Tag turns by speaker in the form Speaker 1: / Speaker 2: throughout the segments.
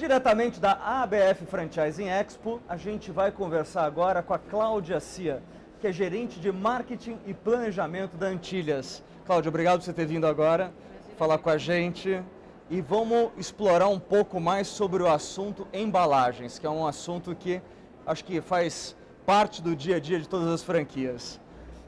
Speaker 1: Diretamente da ABF Franchising Expo, a gente vai conversar agora com a Cláudia Cia, que é gerente de marketing e planejamento da Antilhas. Cláudia, obrigado por você ter vindo agora falar com a gente e vamos explorar um pouco mais sobre o assunto embalagens, que é um assunto que acho que faz parte do dia a dia de todas as franquias.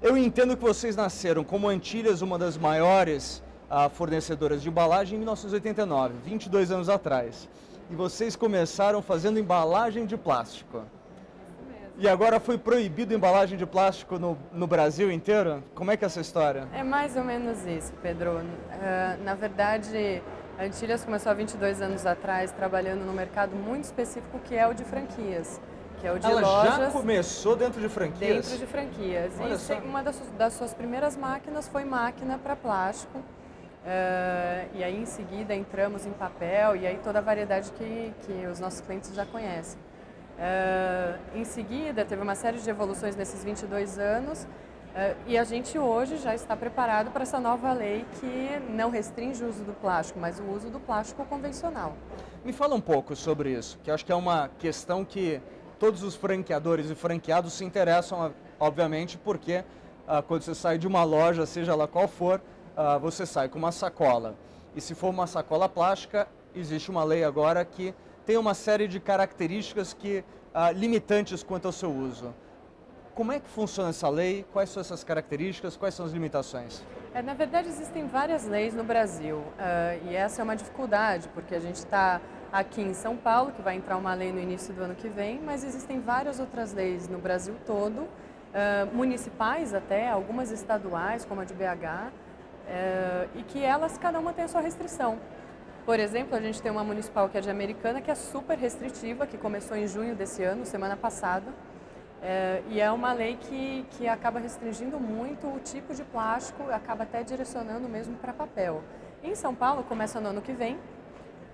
Speaker 1: Eu entendo que vocês nasceram como Antilhas, uma das maiores fornecedoras de embalagem, em 1989, 22 anos atrás. E vocês começaram fazendo embalagem de plástico. E agora foi proibido embalagem de plástico no Brasil inteiro? Como é que é essa história?
Speaker 2: É mais ou menos isso, Pedro. Na verdade, a Antilhas começou há 22 anos atrás trabalhando num mercado muito específico que é o de franquias. Que é o de
Speaker 1: Ela
Speaker 2: lojas,
Speaker 1: já começou dentro de franquias?
Speaker 2: Dentro de franquias.
Speaker 1: Olha só.
Speaker 2: Uma das suas primeiras máquinas foi máquina para plástico. E aí em seguida entramos em papel e aí toda a variedade que os nossos clientes já conhecem. Em seguida teve uma série de evoluções nesses 22 anos e a gente hoje já está preparado para essa nova lei que não restringe o uso do plástico, mas o uso do plástico convencional.
Speaker 1: Me fala um pouco sobre isso, que acho que é uma questão que todos os franqueadores e franqueados se interessam, obviamente, porque quando você sai de uma loja, seja lá qual for, você sai com uma sacola. E se for uma sacola plástica, existe uma lei agora que tem uma série de características limitantes quanto ao seu uso. Como é que funciona essa lei? Quais são essas características? Quais são as limitações?
Speaker 2: Na verdade, existem várias leis no Brasil e essa é uma dificuldade, porque a gente está aqui em São Paulo, que vai entrar uma lei no início do ano que vem, mas existem várias outras leis no Brasil todo, municipais até, algumas estaduais, como a de BH, e que elas, cada uma tem a sua restrição. Por exemplo, a gente tem uma municipal que é de Americana, que é super restritiva, que começou em junho desse ano, semana passada, e é uma lei que acaba restringindo muito o tipo de plástico, acaba até direcionando mesmo para papel. Em São Paulo, começa no ano que vem,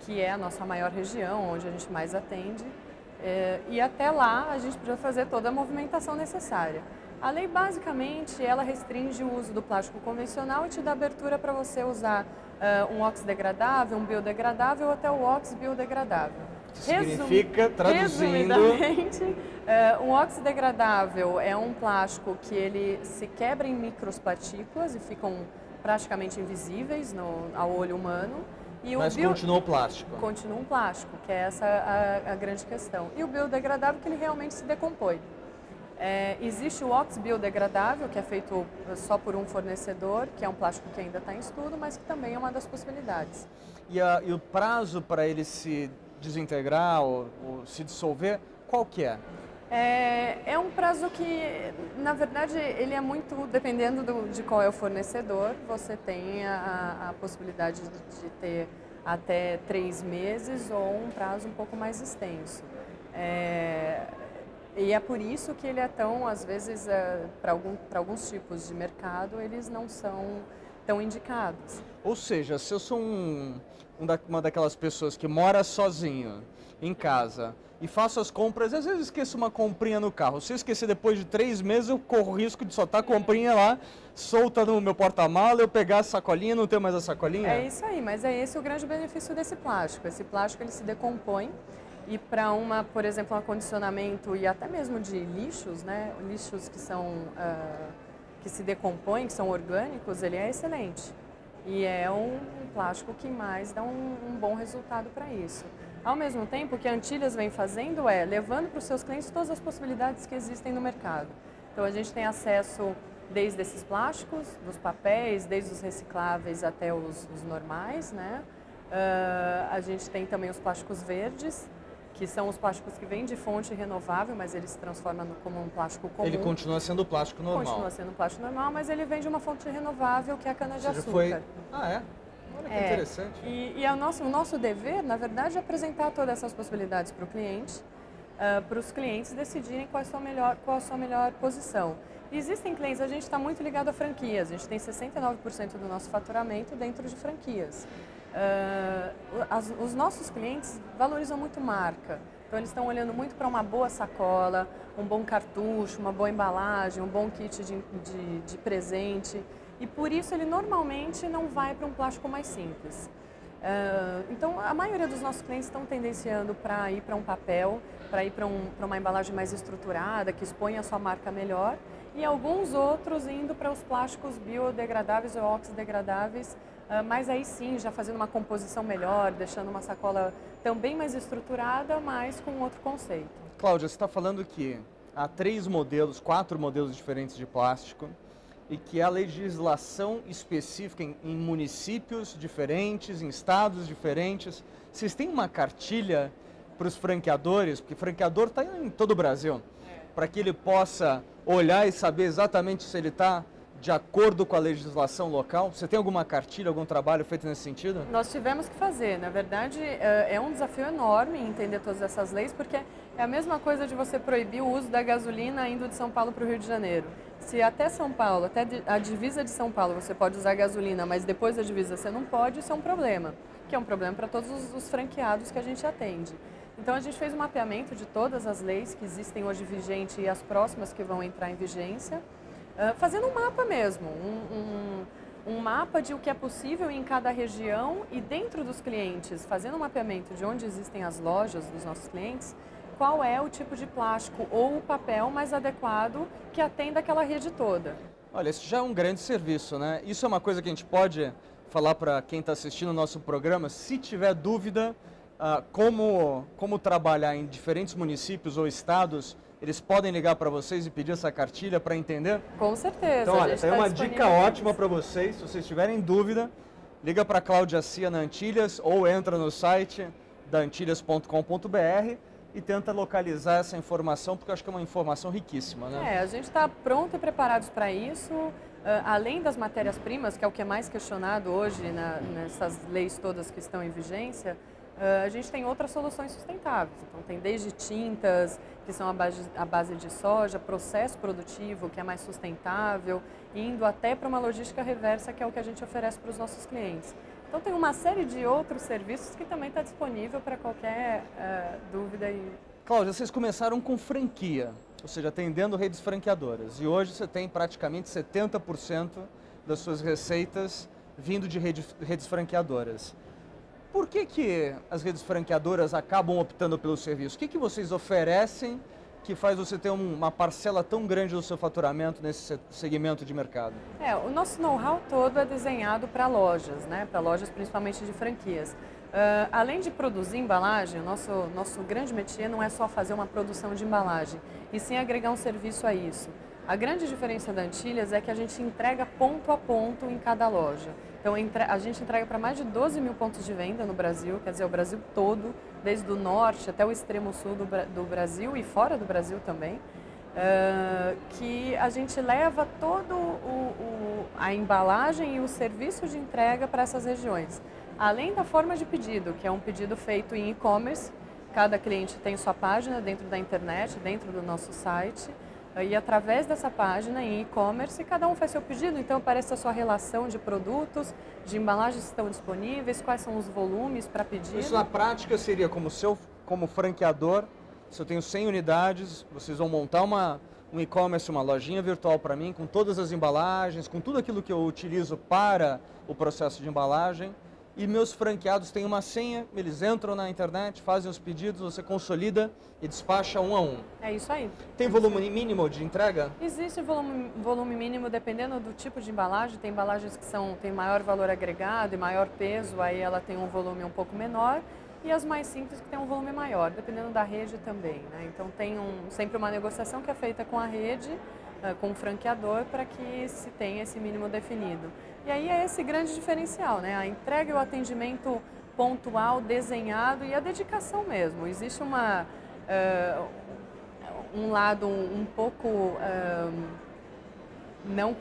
Speaker 2: que é a nossa maior região, onde a gente mais atende, e até lá a gente precisa fazer toda a movimentação necessária. A lei, basicamente, ela restringe o uso do plástico convencional e te dá abertura para você usar um oxidegradável, um biodegradável ou até o ox biodegradável.
Speaker 1: Significa, traduzindo...
Speaker 2: Resumidamente, um oxidegradável é um plástico que ele se quebra em micropartículas e ficam praticamente invisíveis ao olho humano.
Speaker 1: Mas continua o plástico.
Speaker 2: Continua um plástico, que é essa a grande questão. E o biodegradável, que ele realmente se decompõe. Existe o ox biodegradável, que é feito só por um fornecedor, que é um plástico que ainda está em estudo, mas que também é uma das possibilidades.
Speaker 1: E o prazo para ele se desintegrar ou se dissolver, qual que é?
Speaker 2: É um prazo que, na verdade, ele é muito, dependendo de qual é o fornecedor, você tem a possibilidade de ter até 3 meses ou um prazo um pouco mais extenso. E é por isso que ele é tão, às vezes, para alguns tipos de mercado, eles não são tão indicados.
Speaker 1: Ou seja, se eu sou uma daquelas pessoas que mora sozinho em casa e faço as compras, às vezes esqueço uma comprinha no carro. Se eu esquecer depois de 3 meses, eu corro o risco de soltar a comprinha lá, solta no meu porta-mala, eu pegar a sacolinha e não ter mais a sacolinha?
Speaker 2: É isso aí, mas é esse o grande benefício desse plástico. Esse plástico, ele se decompõe. E para por exemplo, um acondicionamento e até mesmo de lixos, né? Lixos que se decompõem, que são orgânicos, ele é excelente. E é um plástico que mais dá um bom resultado para isso. Ao mesmo tempo, o que a Antilhas vem fazendo é levando para os seus clientes todas as possibilidades que existem no mercado. Então a gente tem acesso desde esses plásticos, dos papéis, desde os recicláveis até os normais, né? A gente tem também os plásticos verdes, que são os plásticos que vêm de fonte renovável, mas ele se transforma como um plástico comum.
Speaker 1: Ele continua sendo plástico normal.
Speaker 2: Continua sendo plástico normal, mas ele vem de uma fonte renovável, que é a cana-de-açúcar.
Speaker 1: Ah, é? Olha que interessante.
Speaker 2: E o nosso dever, na verdade, é apresentar todas essas possibilidades para o cliente, para os clientes decidirem qual a sua melhor posição. E existem clientes, a gente está muito ligado a franquias, a gente tem 69% do nosso faturamento dentro de franquias. Os nossos clientes valorizam muito marca, então eles estão olhando muito para uma boa sacola, um bom cartucho, uma boa embalagem, um bom kit de presente, e por isso ele normalmente não vai para um plástico mais simples. Então, a maioria dos nossos clientes estão tendenciando para ir para um papel, para ir para uma embalagem mais estruturada, que expõe a sua marca melhor, e alguns outros indo para os plásticos biodegradáveis ou oxidegradáveis, mas aí sim, já fazendo uma composição melhor, deixando uma sacola também mais estruturada, mas com outro conceito.
Speaker 1: Cláudia, você está falando que há 4 modelos diferentes de plástico, e que a legislação específica em municípios diferentes, em estados diferentes. Vocês têm uma cartilha para os franqueadores, porque franqueador está em todo o Brasil, para que ele possa olhar e saber exatamente se ele está de acordo com a legislação local? Você tem alguma cartilha, algum trabalho feito nesse sentido?
Speaker 2: Nós tivemos que fazer. Na verdade, é um desafio enorme entender todas essas leis, porque é a mesma coisa de você proibir o uso da gasolina indo de São Paulo para o Rio de Janeiro. Se até São Paulo, até a divisa de São Paulo, você pode usar gasolina, mas depois da divisa você não pode, isso é um problema. Que é um problema para todos os franqueados que a gente atende. Então a gente fez um mapeamento de todas as leis que existem hoje vigente e as próximas que vão entrar em vigência, fazendo um mapa mesmo, um mapa de o que é possível em cada região e dentro dos clientes, fazendo um mapeamento de onde existem as lojas dos nossos clientes, qual é o tipo de plástico ou o papel mais adequado que atenda aquela rede toda.
Speaker 1: Olha, isso já é um grande serviço, né? Isso é uma coisa que a gente pode falar para quem está assistindo o nosso programa. Se tiver dúvida como trabalhar em diferentes municípios ou estados, eles podem ligar para vocês e pedir essa cartilha para entender?
Speaker 2: Com certeza.
Speaker 1: Então, olha, tem uma dica ótima para vocês. Se vocês tiverem dúvida, liga para a Cláudia Cia na Antilhas ou entra no site da antilhas.com.br e tenta localizar essa informação, porque eu acho que é uma informação riquíssima, né?
Speaker 2: A gente está pronto e preparados para isso. Além das matérias-primas, que é o que é mais questionado hoje nessas leis todas que estão em vigência, a gente tem outras soluções sustentáveis. Então, tem desde tintas, que são à base de soja, processo produtivo, que é mais sustentável, indo até para uma logística reversa, que é o que a gente oferece para os nossos clientes. Então, tem uma série de outros serviços que também está disponível para qualquer dúvida.
Speaker 1: Cláudia, vocês começaram com franquia, ou seja, atendendo redes franqueadoras. E hoje você tem praticamente 70% das suas receitas vindo de redes franqueadoras. Por que as redes franqueadoras acabam optando pelo serviço? O que vocês oferecem que faz você ter uma parcela tão grande do seu faturamento nesse segmento de mercado?
Speaker 2: O nosso know-how todo é desenhado para lojas, né? Para lojas principalmente de franquias. Além de produzir embalagem, o nosso grande métier não é só fazer uma produção de embalagem, e sim agregar um serviço a isso. A grande diferença da Antilhas é que a gente entrega ponto a ponto em cada loja. Então, a gente entrega para mais de 12 mil pontos de venda no Brasil, quer dizer, o Brasil todo, desde o norte até o extremo sul do Brasil e fora do Brasil também, que a gente leva todo a embalagem e o serviço de entrega para essas regiões. Além da forma de pedido, que é um pedido feito em e-commerce, cada cliente tem sua página dentro da internet, dentro do nosso site, e através dessa página em e-commerce, cada um faz seu pedido, então aparece a sua relação de produtos, de embalagens que estão disponíveis, quais são os volumes para pedido.
Speaker 1: Isso na prática seria como franqueador, se eu tenho 100 unidades, vocês vão montar um e-commerce, uma lojinha virtual para mim, com todas as embalagens, com tudo aquilo que eu utilizo para o processo de embalagem. E meus franqueados têm uma senha, eles entram na internet, fazem os pedidos, você consolida e despacha um a um.
Speaker 2: É isso aí.
Speaker 1: Tem volume mínimo de entrega?
Speaker 2: Existe volume mínimo dependendo do tipo de embalagem. Tem embalagens que têm maior valor agregado e maior peso, aí ela tem um volume um pouco menor. E as mais simples que tem um volume maior, dependendo da rede também, né? Então tem sempre uma negociação que é feita com a rede, com o franqueador, para que se tenha esse mínimo definido. E aí é esse grande diferencial, né? A entrega e o atendimento pontual, desenhado e a dedicação mesmo. Existe um lado um pouco não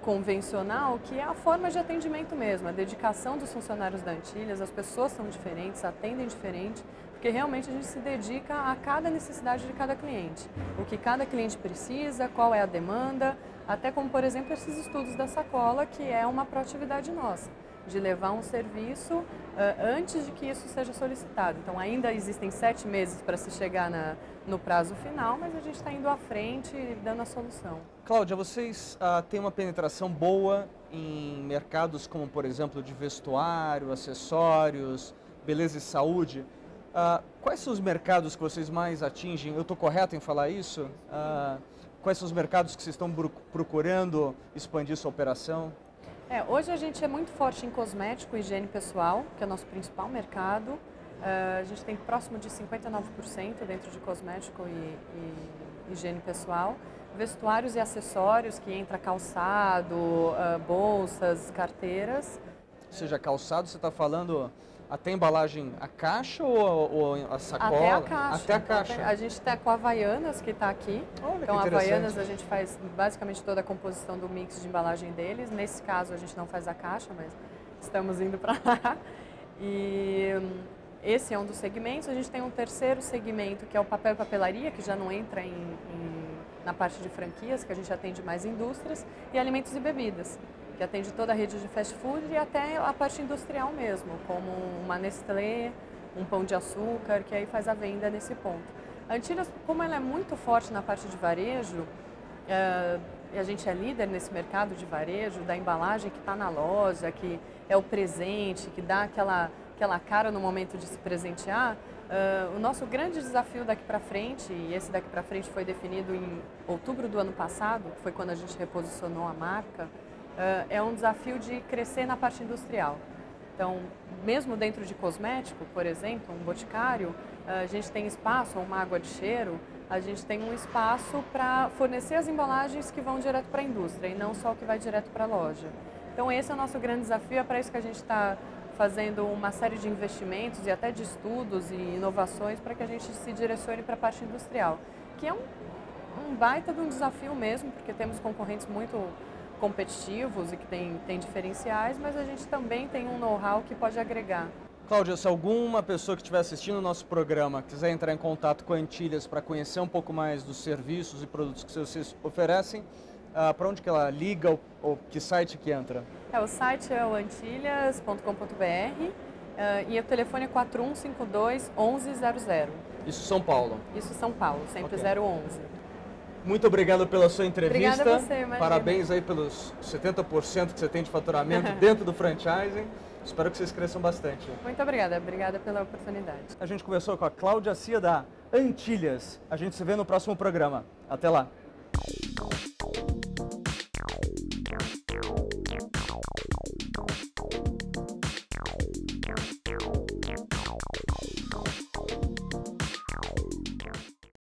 Speaker 2: convencional, que é a forma de atendimento mesmo, a dedicação dos funcionários da Antilhas. As pessoas são diferentes, atendem diferente, porque realmente a gente se dedica a cada necessidade de cada cliente. O que cada cliente precisa, qual é a demanda, até como, por exemplo, esses estudos da sacola, que é uma proatividade nossa. de levar um serviço antes de que isso seja solicitado. Então ainda existem 7 meses para se chegar no prazo final, mas a gente está indo à frente e dando a solução.
Speaker 1: Cláudia, vocês têm uma penetração boa em mercados como, por exemplo, de vestuário, acessórios, beleza e saúde. Quais são os mercados que vocês mais atingem? Eu estou correto em falar isso? Quais são os mercados que vocês estão procurando expandir sua operação?
Speaker 2: Hoje a gente é muito forte em cosmético e higiene pessoal, que é o nosso principal mercado. A gente tem próximo de 59% dentro de cosmético e higiene pessoal. Vestuários e acessórios, que entra calçado, bolsas, carteiras.
Speaker 1: Ou seja, calçado, você está falando até a embalagem, a caixa ou a sacola?
Speaker 2: Até a caixa.
Speaker 1: Até a caixa.
Speaker 2: A gente está com a Havaianas, que está aqui.
Speaker 1: Olha,
Speaker 2: então, a
Speaker 1: que
Speaker 2: Havaianas a gente faz basicamente toda a composição do mix de embalagem deles. Nesse caso, a gente não faz a caixa, mas estamos indo para lá. E esse é um dos segmentos. A gente tem um terceiro segmento, que é o papel e papelaria, que já não entra na parte de franquias, que a gente atende mais indústrias, e alimentos e bebidas, que atende toda a rede de fast food e até a parte industrial mesmo, como uma Nestlé, um Pão de Açúcar, que aí faz a venda nesse ponto. A Antillas, como ela é muito forte na parte de varejo, e a gente é líder nesse mercado de varejo, da embalagem que está na loja, que é o presente, que dá aquela cara no momento de se presentear, o nosso grande desafio daqui para frente, e esse daqui para frente foi definido em outubro do ano passado, que foi quando a gente reposicionou a marca, é um desafio de crescer na parte industrial. Então, mesmo dentro de cosmético, por exemplo, um boticário, a gente tem espaço, ou uma água de cheiro, a gente tem um espaço para fornecer as embalagens que vão direto para a indústria e não só o que vai direto para a loja. Então, esse é o nosso grande desafio, é para isso que a gente está fazendo uma série de investimentos e até de estudos e inovações para que a gente se direcione para a parte industrial, que é um baita de um desafio mesmo, porque temos concorrentes muito competitivos e que tem diferenciais, mas a gente também tem um know-how que pode agregar.
Speaker 1: Cláudia, se alguma pessoa que estiver assistindo o nosso programa quiser entrar em contato com a Antillas para conhecer um pouco mais dos serviços e produtos que vocês oferecem, para onde que ela liga ou que site que entra?
Speaker 2: O site é o antillas.com.br e o telefone é 4152-1100.
Speaker 1: Isso São Paulo?
Speaker 2: Isso São Paulo, sempre
Speaker 1: Okay.
Speaker 2: 011.
Speaker 1: Muito obrigado pela sua entrevista.
Speaker 2: Obrigada a você, imagina.
Speaker 1: Parabéns aí pelos 70% que você tem de faturamento dentro do franchising. Espero que vocês cresçam bastante.
Speaker 2: Muito obrigada. Obrigada pela oportunidade.
Speaker 1: A gente conversou com a Cláudia Cia da Antillas. A gente se vê no próximo programa. Até lá.